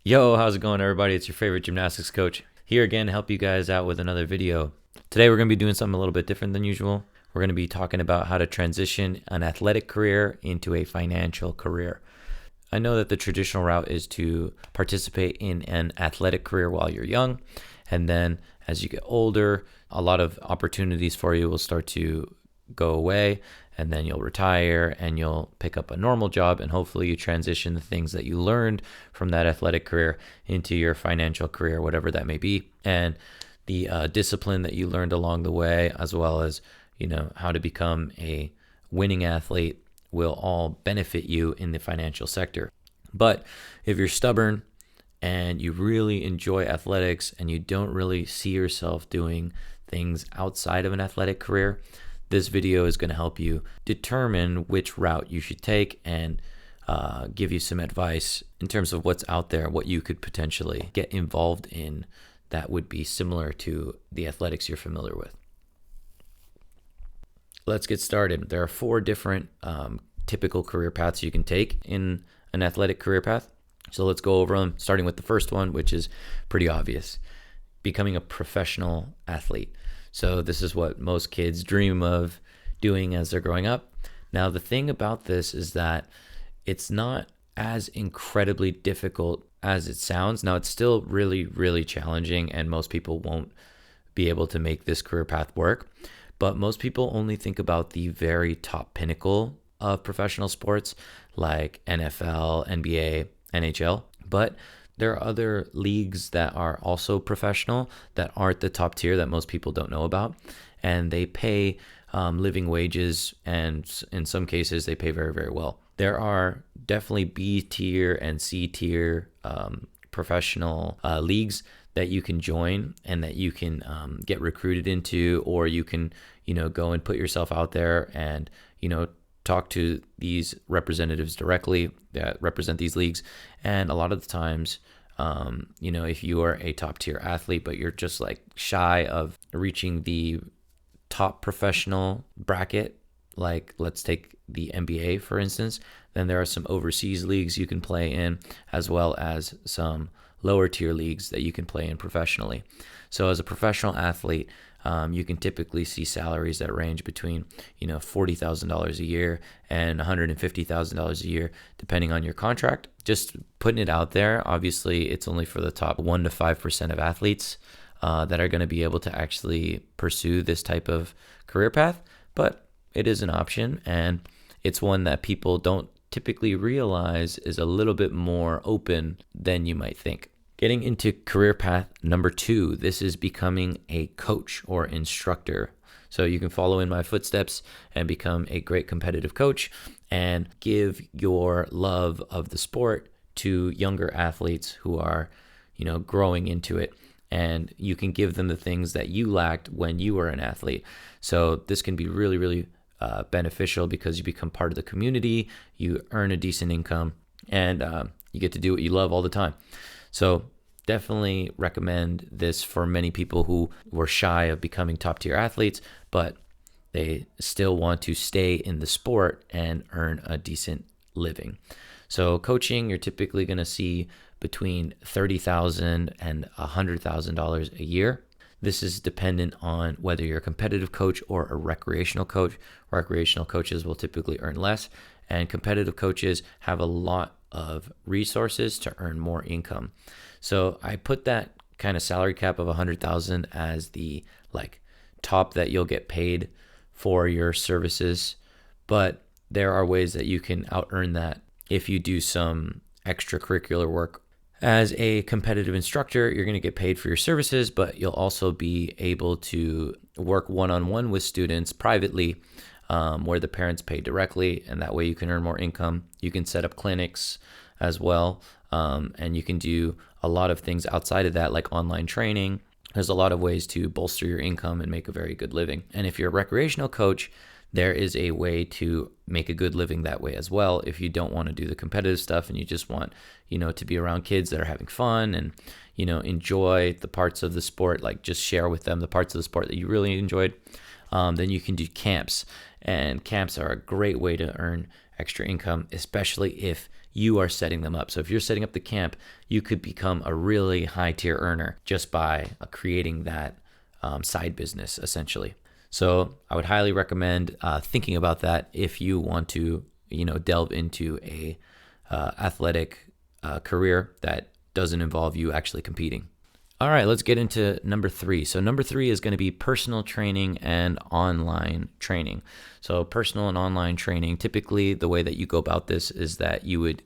Yo, how's it going, everybody? It's your favorite gymnastics coach here again to help you guys out with another video. Today, we're going to be doing something a little bit different than usual. We're going to be talking about how to transition an athletic career into a financial career. I know that the traditional route is to participate in an athletic career while you're young, and then as you get older, a lot of opportunities for you will start to go away, and then you'll retire and you'll pick up a normal job, and hopefully you transition the things that you learned from that athletic career into your financial career, whatever that may be, and the discipline that you learned along the way, as well as how to become a winning athlete, will all benefit you in the financial sector. But if you're stubborn and you really enjoy athletics and you don't really see yourself doing things outside of an athletic career, this video is going to help you determine which route you should take and give you some advice in terms of what's out there, what you could potentially get involved in that would be similar to the athletics you're familiar with. Let's get started. There are 4 different typical career paths you can take in an athletic career path. So let's go over them, starting with the first one, which is pretty obvious: becoming a professional athlete. So this is what most kids dream of doing as they're growing up. Now, the thing about this is that it's not as incredibly difficult as it sounds. Now, it's still really, really challenging, and most people won't be able to make this career path work. But most people only think about the very top pinnacle of professional sports like NFL, NBA, NHL. But there are other leagues that are also professional that aren't the top tier that most people don't know about. And they pay living wages, and in some cases, they pay very, very well. There are definitely B tier and C tier professional leagues that you can join and that you can get recruited into, or you can go and put yourself out there and talk to these representatives directly that represent these leagues. And a lot of the times, if you are a top tier athlete but you're just like shy of reaching the top professional bracket, like let's take the NBA for instance, then there are some overseas leagues you can play in, as well as some lower tier leagues that you can play in professionally. So as a professional athlete, you can typically see salaries that range between $40,000 a year and $150,000 a year, depending on your contract. Just putting it out there. Obviously, it's only for the top 1 to 5% of athletes that are going to be able to actually pursue this type of career path, but it is an option, and it's one that people don't typically realize is a little bit more open than you might think. Getting into career path number 2, this is becoming a coach or instructor. So you can follow in my footsteps and become a great competitive coach and give your love of the sport to younger athletes who are, growing into it. And you can give them the things that you lacked when you were an athlete. So this can be really, really beneficial because you become part of the community, you earn a decent income, and you get to do what you love all the time. So definitely recommend this for many people who were shy of becoming top tier athletes, but they still want to stay in the sport and earn a decent living. So coaching, you're typically going to see between $30,000 and $100,000 a year. This is dependent on whether you're a competitive coach or a recreational coach. Recreational coaches will typically earn less, and competitive coaches have a lot of resources to earn more income. So I put that kind of salary cap of $100,000 as the top that you'll get paid for your services, but there are ways that you can out earn that if you do some extracurricular work. As a competitive instructor, you're going to get paid for your services, but you'll also be able to work one-on-one with students privately, where the parents pay directly, and that way you can earn more income. You can set up clinics as well, and you can do a lot of things outside of that, like online training. There's a lot of ways to bolster your income and make a very good living. And if you're a recreational coach, there is a way to make a good living that way as well. If you don't want to do the competitive stuff and you just want, to be around kids that are having fun and, enjoy the parts of the sport, like just share with them the parts of the sport that you really enjoyed, then you can do camps. And camps are a great way to earn extra income, especially if you are setting them up. So if you're setting up the camp, you could become a really high tier earner just by creating that side business, essentially. So I would highly recommend thinking about that if you want to, delve into a athletic career that doesn't involve you actually competing. All right, let's get into number 3. So number 3 is going to be personal training and online training. So personal and online training, typically the way that you go about this is that you would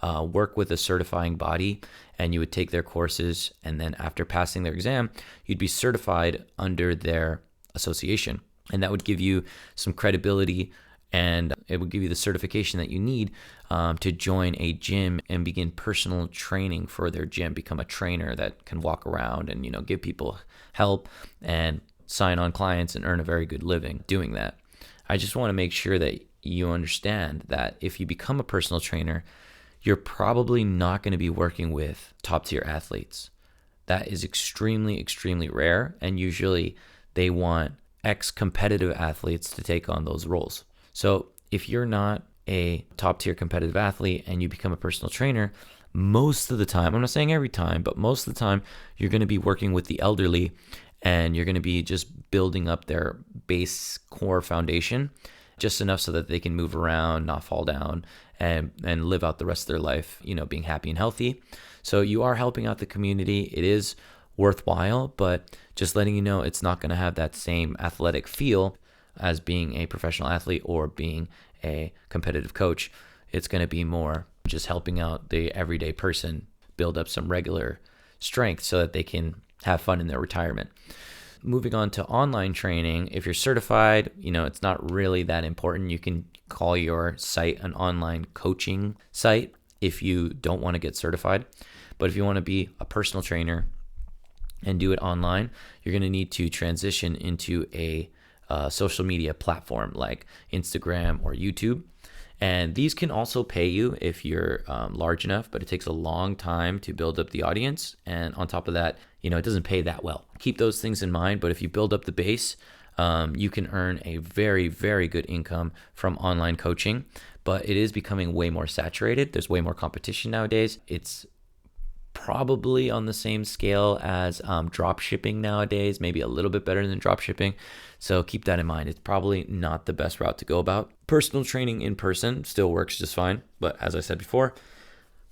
work with a certifying body and you would take their courses, and then after passing their exam, you'd be certified under their association. And that would give you some credibility, and it would give you the certification that you need to join a gym and begin personal training for their gym, become a trainer that can walk around and, give people help and sign on clients and earn a very good living doing that. I just want to make sure that you understand that if you become a personal trainer, you're probably not going to be working with top tier athletes. That is extremely, extremely rare. And usually they want ex-competitive athletes to take on those roles. So if you're not a top tier competitive athlete and you become a personal trainer, most of the time, I'm not saying every time, but most of the time, you're going to be working with the elderly and you're going to be just building up their base core foundation just enough so that they can move around, not fall down, and live out the rest of their life, being happy and healthy. So you are helping out the community. It is worthwhile, but just letting you know, it's not going to have that same athletic feel as being a professional athlete or being a competitive coach. It's going to be more just helping out the everyday person build up some regular strength so that they can have fun in their retirement. Moving on to online training, if you're certified, it's not really that important. You can call your site an online coaching site if you don't want to get certified. But if you want to be a personal trainer and do it online, you're going to need to transition into a social media platform like Instagram or YouTube. And these can also pay you if you're large enough, but it takes a long time to build up the audience. And on top of that, it doesn't pay that well. Keep those things in mind, but if you build up the base, you can earn a very, very good income from online coaching, but it is becoming way more saturated. There's way more competition nowadays. It's probably on the same scale as drop shipping nowadays, maybe a little bit better than drop shipping. So keep that in mind. It's probably not the best route to go about. Personal training in person still works just fine. But as I said before,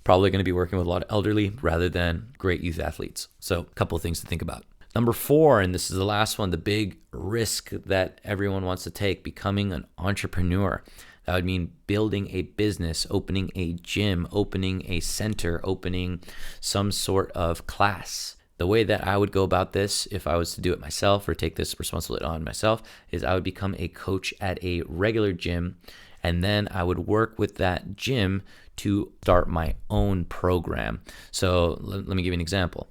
probably going to be working with a lot of elderly rather than great youth athletes. So a couple of things to think about. Number 4, and this is the last one, the big risk that everyone wants to take, becoming an entrepreneur. That would mean building a business, opening a gym, opening a center, opening some sort of class. The way that I would go about this, if I was to do it myself or take this responsibility on myself, is I would become a coach at a regular gym, and then I would work with that gym to start my own program. So let me give you an example.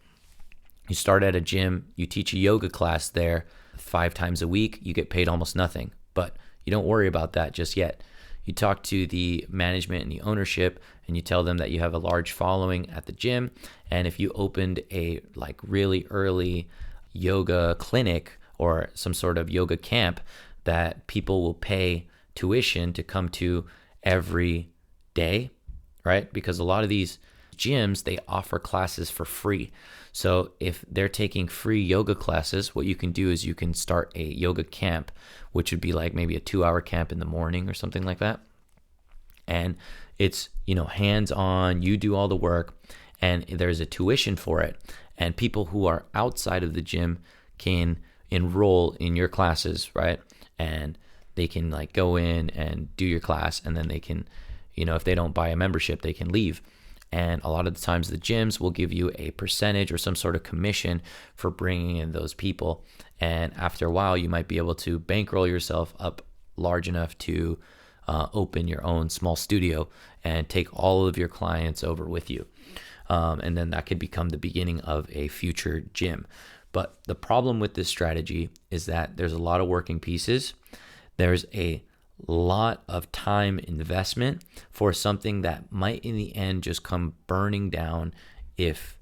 You start at a gym, you teach a yoga class there 5 times a week, you get paid almost nothing, but you don't worry about that just yet. You talk to the management and the ownership and you tell them that you have a large following at the gym. And if you opened a really early yoga clinic or some sort of yoga camp that people will pay tuition to come to every day, right? Because a lot of these gyms, they offer classes for free. So if they're taking free yoga classes, what you can do is you can start a yoga camp, which would be like maybe a 2-hour camp in the morning or something like that. And it's, hands-on, you do all the work, and there's a tuition for it. And people who are outside of the gym can enroll in your classes, right? And they can go in and do your class, and then they can, if they don't buy a membership, they can leave. And a lot of the times the gyms will give you a percentage or some sort of commission for bringing in those people. And after a while, you might be able to bankroll yourself up large enough to open your own small studio and take all of your clients over with you. And then that could become the beginning of a future gym. But the problem with this strategy is that there's a lot of working pieces. There's a lot of time investment for something that might in the end just come burning down if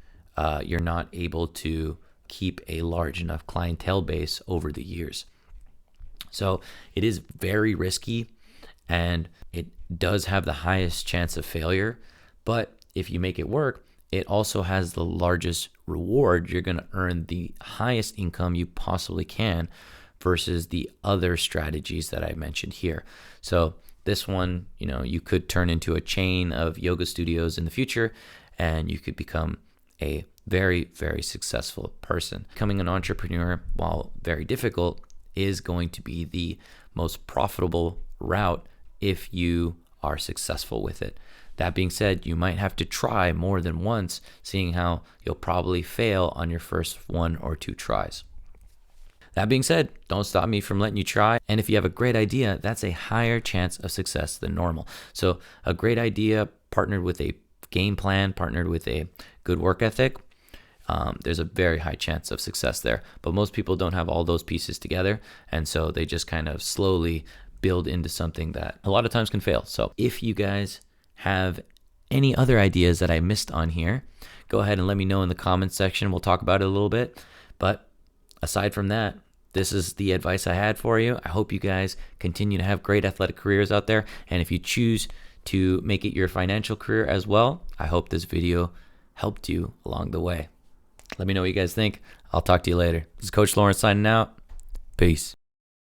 you're not able to keep a large enough clientele base over the years. So it is very risky and it does have the highest chance of failure, But if you make it work, it also has the largest reward. You're going to earn the highest income you possibly can versus the other strategies that I mentioned here. So this one, you could turn into a chain of yoga studios in the future, and you could become a very, very successful person. Becoming an entrepreneur, while very difficult, is going to be the most profitable route if you are successful with it. That being said, you might have to try more than once, seeing how you'll probably fail on your first 1 or 2 tries. That being said, don't stop me from letting you try. And if you have a great idea, that's a higher chance of success than normal. So a great idea partnered with a game plan, partnered with a good work ethic, there's a very high chance of success there. But most people don't have all those pieces together. And so they just kind of slowly build into something that a lot of times can fail. So if you guys have any other ideas that I missed on here, go ahead and let me know in the comments section. We'll talk about it a little bit. But aside from that, this is the advice I had for you. I hope you guys continue to have great athletic careers out there. And if you choose to make it your financial career as well, I hope this video helped you along the way. Let me know what you guys think. I'll talk to you later. This is Coach Lawrence signing out. Peace.